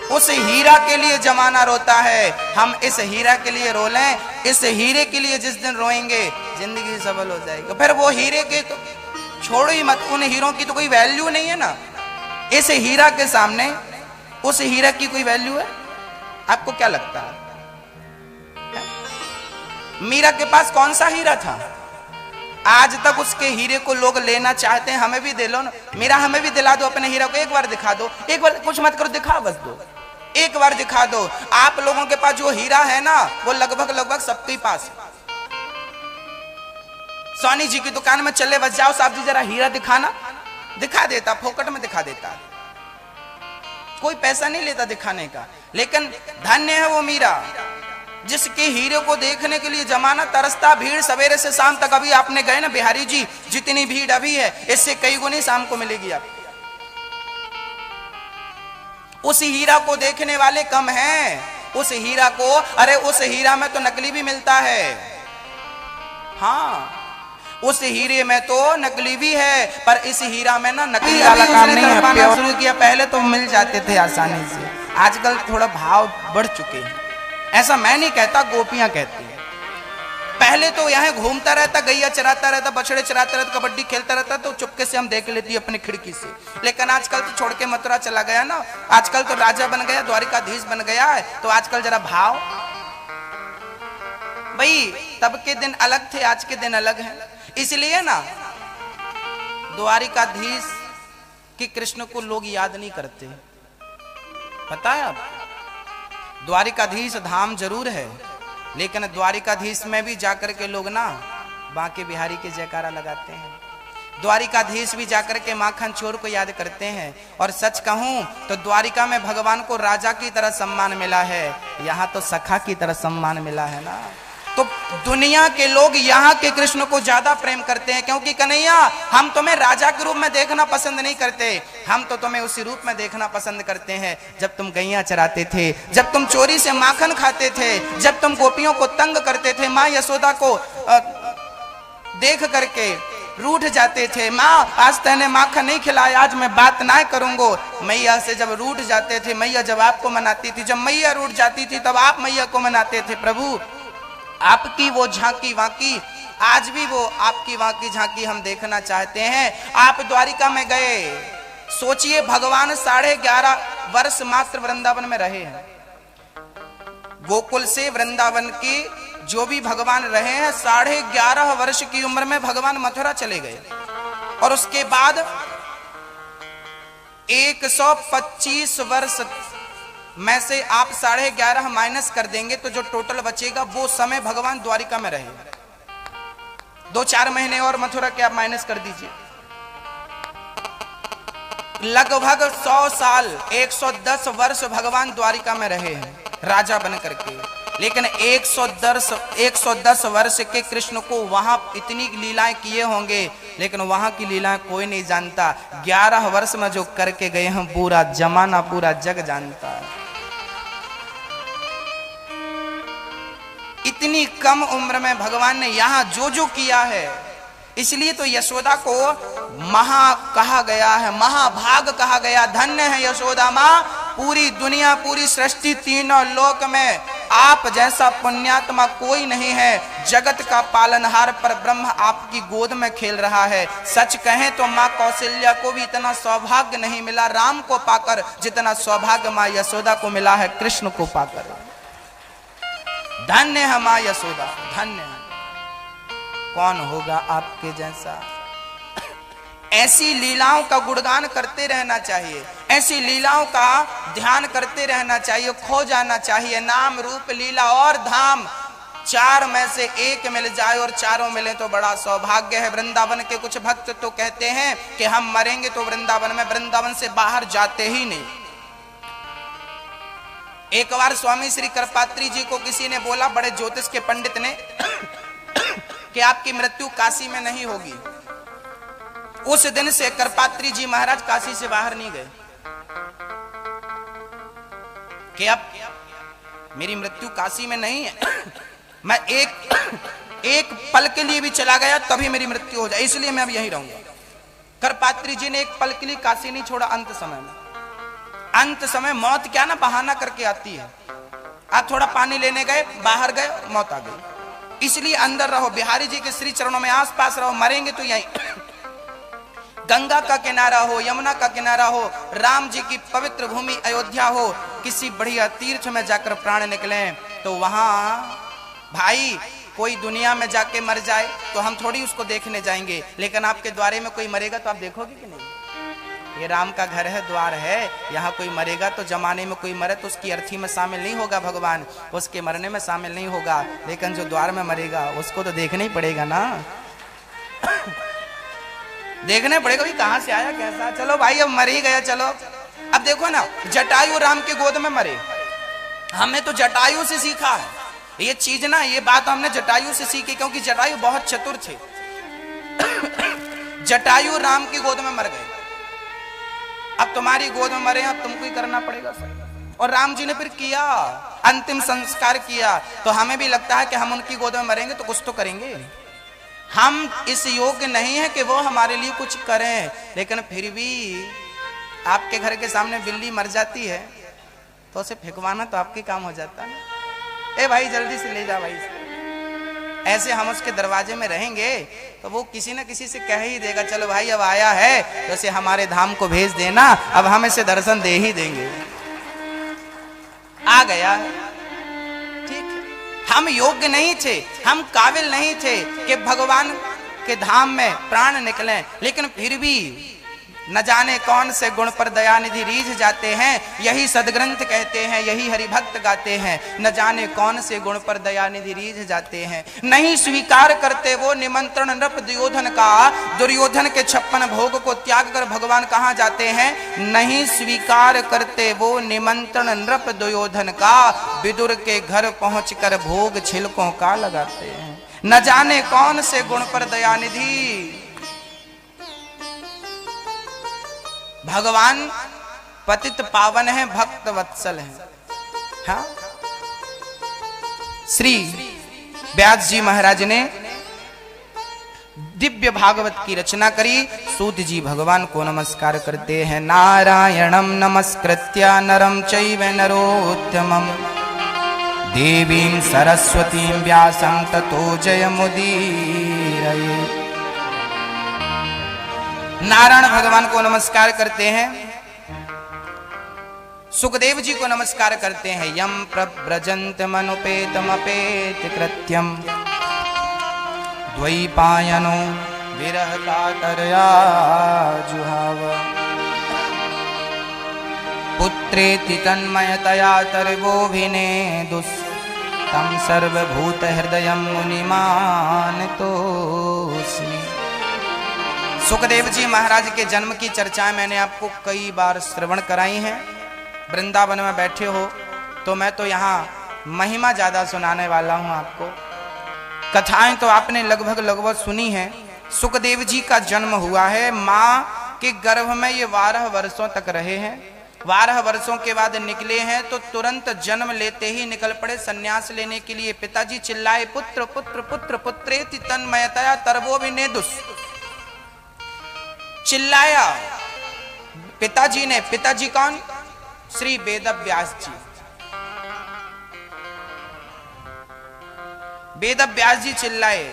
उस हीरा के लिए जमाना रोता है, हम इस हीरा के लिए रो लें। इस हीरे के लिए जिस दिन रोएंगे जिंदगी सफल हो जाएगी। फिर वो हीरे के तो छोड़ो ही मत, उन हीरों की तो कोई वैल्यू नहीं है ना। इस हीरा के सामने उस हीरा की कोई वैल्यू है? आपको क्या लगता है? मीरा के पास कौन सा हीरा था? आज तक उसके हीरे को लोग लेना चाहते हैं। हमें भी दे लो ना मीरा, हमें भी दिला दो अपने हीरा को। एक बार दिखा दो, एक बार कुछ मत करो, दिखा बस दो, एक बार दिखा दो। आप लोगों के पास जो हीरा है ना वो लगभग सबके पास है। सोनी जी की दुकान में चले बस जाओ, साहब जी जरा हीरा दिखाना, दिखा देता, फोकट में दिखा देता, कोई पैसा नहीं लेता दिखाने का। लेकिन धन्य है वो मीरा जिसके हीरे को देखने के लिए जमाना तरसता। भीड़ सवेरे से शाम तक, अभी आपने गए ना बिहारी जी, जितनी भीड़ अभी है इससे कई गुनी शाम को मिलेगी आपको। उस हीरा को देखने वाले कम हैं। उस हीरा को, अरे उस हीरा में तो नकली भी मिलता है। हाँ, उस हीरे में तो नकली भी है, पर इस हीरा में ना नकली वाला काम नहीं है। शुरू किया, पहले तो मिल जाते थे आसानी से, आजकल थोड़ा भाव बढ़ चुके हैं। ऐसा मैं नहीं कहता, गोपियां कहती हैं। पहले तो यहाँ घूमता रहता, गैया चराता रहता, बछड़े चराता रहता, कबड्डी खेलता रहता, तो चुपके से हम देख लेती अपनी खिड़की से। लेकिन आजकल तो छोड़ के मथुरा चला गया ना, आजकल तो राजा बन गया, द्वारिकाधीश बन गया है, तो आजकल जरा भाव। भाई तब के दिन अलग थे, आज के दिन अलग हैं। इसलिए ना द्वारिकाधीश कि कृष्ण को लोग याद नहीं करते। पता है आप, द्वारिकाधीश धाम जरूर है, लेकिन द्वारिकाधीश में भी जाकर के लोग ना बांके बिहारी के जयकारा लगाते हैं। द्वारिकाधीश भी जाकर के माखन चोर को याद करते हैं। और सच कहूं तो द्वारिका में भगवान को राजा की तरह सम्मान मिला है, यहां तो सखा की तरह सम्मान मिला है ना। तो दुनिया के लोग यहाँ के कृष्ण को ज्यादा प्रेम करते हैं, क्योंकि कन्हैया हम तुम्हें राजा के रूप में देखना पसंद नहीं करते, हम तो तुम्हें उसी रूप में देखना पसंद करते हैं जब तुम गैया चराते थे, जब तुम चोरी से माखन खाते थे, जब तुम गोपियों को तंग करते थे, माँ यशोदा को देख करके रूठ जाते थे। माँ आज तैने माखन नहीं खिलाया, आज मैं बात ना करूंगा। मैया से जब रूठ जाते थे, मैया जब आपको मनाती थी, जब मैया रूठ जाती थी तब आप मैया को मनाते थे। प्रभु आपकी वो झांकी वाकी, आज भी वो आपकी वाकी झांकी हम देखना चाहते हैं। आप द्वारिका में गए, सोचिए भगवान 11.5 वर्ष मात्र वृंदावन में रहे हैं। गोकुल से वृंदावन की जो भी भगवान रहे हैं, 11.5 वर्ष की उम्र में भगवान मथुरा चले गए। और उसके बाद 125 वर्ष में से आप 11.5 माइनस कर देंगे तो जो टोटल बचेगा वो समय भगवान द्वारिका में रहे। 2-4 महीने और मथुरा के आप माइनस कर दीजिए, लगभग 100 साल 110 वर्ष भगवान द्वारिका में रहे हैं राजा बन करके। लेकिन 110 वर्ष के कृष्ण को वहां इतनी लीलाएं किए होंगे, लेकिन वहां की लीलाएं कोई नहीं जानता। 11 वर्ष में जो करके गए हैं पूरा जमाना, पूरा जग जानता है। इतनी कम उम्र में भगवान ने यहां जो जो किया है, इसलिए तो यशोदा को महा कहा गया है, महाभाग कहा गया। धन्य है यशोदा मां, पूरी दुनिया, पूरी सृष्टि, तीनों लोक में आप जैसा पुण्यात्मा कोई नहीं है। जगत का पालनहार पर ब्रह्म आपकी गोद में खेल रहा है। सच कहें तो मां कौशल्या को भी इतना सौभाग्य नहीं मिला राम को पाकर, जितना सौभाग्य मां यशोदा को मिला है कृष्ण को पाकर। धन्य है मां यशोदा, धन्य है। कौन होगा आपके जैसा? ऐसी लीलाओं का गुणगान करते रहना चाहिए, ऐसी लीलाओं का ध्यान करते रहना चाहिए, खो जाना चाहिए। नाम रूप लीला और धाम, चार में से एक मिल जाए और चारों मिले तो बड़ा सौभाग्य है। वृंदावन के कुछ भक्त तो कहते हैं कि हम मरेंगे तो वृंदावन में, वृंदावन से बाहर जाते ही नहीं। एक बार स्वामी श्री करपात्री जी को किसी ने बोला, बड़े ज्योतिष के पंडित ने, कि आपकी मृत्यु काशी में नहीं होगी। उस दिन से करपात्री जी महाराज काशी से बाहर नहीं गए कि अब मेरी मृत्यु काशी में नहीं है, मैं एक पल के लिए भी चला गया तभी मेरी मृत्यु हो जाए, इसलिए मैं अब यहीं रहूंगा। करपात्री जी ने एक पल के लिए काशी नहीं छोड़ा। अंत समय में, अंत समय मौत क्या ना बहाना करके आती है। आप थोड़ा पानी लेने गए, बाहर गए, मौत आ गई। इसलिए अंदर रहो, बिहारी जी के श्री चरणों में आसपास रहो, मरेंगे तो यहीं। गंगा का किनारा हो, यमुना का किनारा हो, राम जी की पवित्र भूमि अयोध्या हो, किसी बढ़िया तीर्थ में जाकर प्राण निकले तो वहां भाई कोई दुनिया में जाके मर जाए तो हम थोड़ी उसको देखने जाएंगे, लेकिन आपके द्वारे में कोई मरेगा तो आप देखोगे कि नहीं? ये राम का घर है, द्वार है, यहाँ कोई मरेगा तो जमाने में कोई मरे तो उसकी अर्थी में शामिल नहीं होगा भगवान, उसके मरने में शामिल नहीं होगा, लेकिन जो द्वार में मरेगा उसको तो देखना ही पड़ेगा ना। देखने पड़ेगा भी कहां से आया, कैसा। चलो भाई अब मर ही गया, चलो। अब देखो ना, जटायु राम के गोद में मरे, हमने तो जटायु से सीखा है ये चीज ना, ये बात हमने जटायु से सीखी, क्योंकि जटायु बहुत चतुर थे। जटायु राम की गोद में मर गए, अब तुम्हारी गोद में मरे, अब तुमको ही करना पड़ेगा। और राम जी ने फिर किया, अंतिम संस्कार किया, तो हमें भी लगता है कि हम उनकी गोद में मरेंगे तो कुछ तो करेंगे। हम इस योग्य नहीं है कि वो हमारे लिए कुछ करें, लेकिन फिर भी आपके घर के सामने बिल्ली मर जाती है तो उसे फेंकवाना तो आपके काम हो जाता है। ए भाई जल्दी से ले जा भाई। ऐसे हम उसके दरवाजे में रहेंगे तो वो किसी न किसी से कह ही देगा, चलो भाई अब आया है तो इसे हमारे धाम को भेज देना, अब हम इसे दर्शन दे ही देंगे। आ गया है, ठीक है। हम योग्य नहीं थे, हम काबिल नहीं थे कि भगवान के धाम में प्राण निकलें, लेकिन फिर भी न जाने कौन से गुण पर दयानिधि रीझ जाते हैं। यही सदग्रंथ कहते हैं, यही हरिभक्त गाते हैं, न जाने कौन से गुण पर दयानिधि रीझ जाते हैं। नहीं स्वीकार करते वो निमंत्रण नृप दुर्योधन का, दुर्योधन के 56 भोग को त्याग कर भगवान कहाँ जाते हैं? नहीं स्वीकार करते वो निमंत्रण नृप दुर्योधन का, विदुर के घर पहुंचकर भोग छिलकों का लगाते हैं। न जाने कौन से गुण पर दयानिधि। भगवान पतित पावन है, भक्त वत्सल है। हाँ? श्री व्यास जी महाराज ने दिव्य भागवत की रचना करी। सूत जी भगवान को नमस्कार करते हैं। नारायणं नमस्कृत्य नरं चैव नरोत्तमं देवीं सरस्वतीं व्यासं ततो जयमुदीरये। नारायण भगवान को नमस्कार करते हैं, सुखदेव जी को नमस्कार करते हैं। यम प्रव्रजन्त मनुपेतमपेत कृत्यम द्वैपायनो विरह कातरया जुहाव पुत्रेति तन्मयतया तर्वोभिनेदुस् तं सर्वभूत हृदयं मुनिमानतोऽस्मि। सुखदेव जी महाराज के जन्म की चर्चाएं मैंने आपको कई बार श्रवण कराई हैं। वृंदावन में बैठे हो तो मैं तो यहाँ महिमा ज्यादा सुनाने वाला हूं आपको। कथाएं तो आपने लगभग सुनी है। सुखदेव जी का जन्म हुआ है, माँ के गर्भ में ये 12 वर्षों तक रहे हैं। 12 वर्षों के बाद निकले हैं तो तुरंत जन्म लेते ही निकल पड़े सन्यास लेने के लिए। पिताजी चिल्लाए, पुत्र पुत्र पुत्र पुत्रेति तन्मयतया तर्वोभिनेदुस्। चिल्लाया पिताजी ने। पिताजी कौन? श्री वेदव्यास जी। वेदव्यास जी चिल्लाए।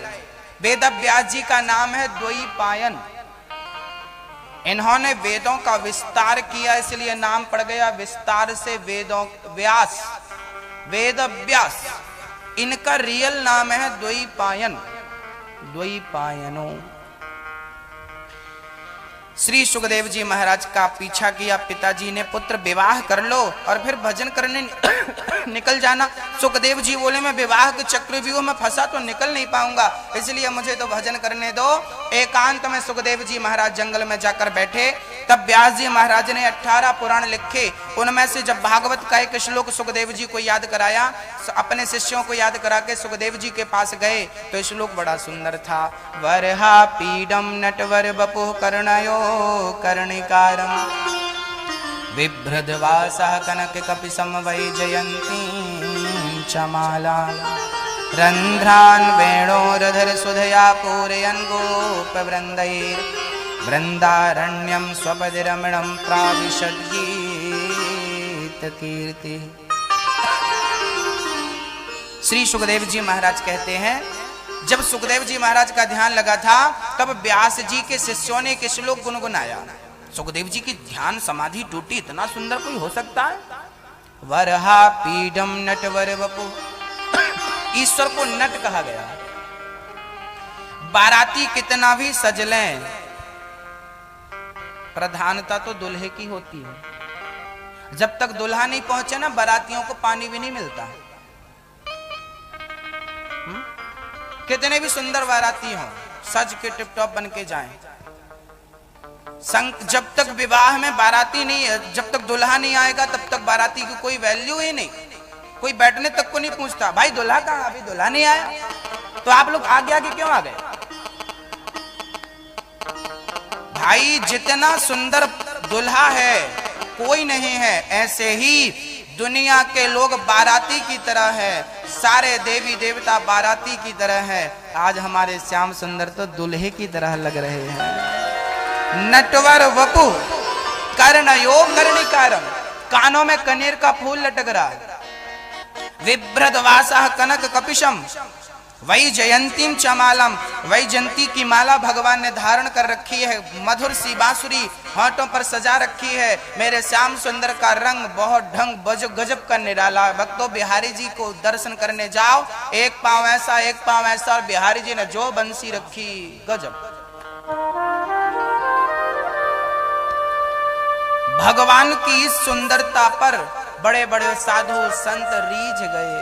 वेदव्यास जी का नाम है द्वैपायन। इन्होंने वेदों का विस्तार किया, इसलिए नाम पड़ गया विस्तार से वेदों व्यास, वेदव्यास। इनका रियल नाम है द्वैपायन, द्वैपायनो। श्री सुखदेव जी महाराज का पीछा किया पिताजी ने, पुत्र विवाह कर लो और फिर भजन करने निकल जाना। सुखदेव जी बोले, मैं विवाह के चक्रव्यूह में फंसा तो निकल नहीं पाऊंगा, इसलिए मुझे तो भजन करने दो। एकांत में सुखदेव जी महाराज जंगल में जाकर बैठे। तब व्यास जी महाराज ने 18 पुराण लिखे। उनमें से जब भागवत का एक श्लोक सुखदेव जी को याद कराया, अपने शिष्यों को याद करा के सुखदेव जी के पास गए तो श्लोक बड़ा सुंदर था। वरहा पीडम नटवर बपुः कर्णयो कर्णिकारं बिभ्रद्वासः कनक कपिसम वैजयन्तीं चमाला रन्ध्रान् वेणोरधर सुधया पूरयन् गोपवृन्दैर् वृन्दारण्यं स्वपदि रमणं प्राविशद्गीत कीर्ति। श्री सुखदेव जी महाराज कहते हैं, जब सुखदेव जी महाराज का ध्यान लगा था तब व्यास जी के शिष्यों ने एक श्लोक गुनगुनाया। सुखदेव जी की ध्यान समाधि टूटी, इतना सुंदर कोई हो सकता है? वरहा पीडम नटवर वपु। ईश्वर को नट कहा गया। बाराती कितना भी सजलें, प्रधानता तो दुल्हे की होती है। जब तक दुल्हा नहीं पहुंचे ना, बारातियों को पानी भी नहीं मिलता। कितने भी सुंदर बाराती हो, सज के टिप टॉप बन के जाएं, जब तक विवाह में बाराती नहीं, जब तक दुल्हा नहीं आएगा तब तक बाराती की कोई वैल्यू ही नहीं। कोई बैठने तक को नहीं पूछता, भाई दुल्हा कहाँ? अभी दुल्हा नहीं आया। तो आप लोग आगे आगे क्यों आ गए? भाई जितना सुंदर दुल्हा है कोई नहीं है, ऐसे ही दुनिया के लोग बाराती की तरह है। सारे देवी देवता बाराती की तरह है। आज हमारे श्याम सुंदर तो दुल्हे की तरह लग रहे हैं। नटवर वपु कर्णयो कर्णिकारम, कानों में कनेर का फूल लटक रहा है। विभ्रद्वासः कनक कपिशम वैजयंतीं चमालम, वैजयंती की माला भगवान ने धारण कर रखी है। मधुर सी बांसुरी होंठों पर सजा रखी है। मेरे श्याम सुंदर का रंग बहुत ढंग गजब का निराला। भक्तों, बिहारी जी को दर्शन करने जाओ, एक पांव ऐसा एक पांव ऐसा, और बिहारी जी ने जो बंसी रखी, गजब। भगवान की इस सुंदरता पर बड़े बड़े साधु संत रीझ गए।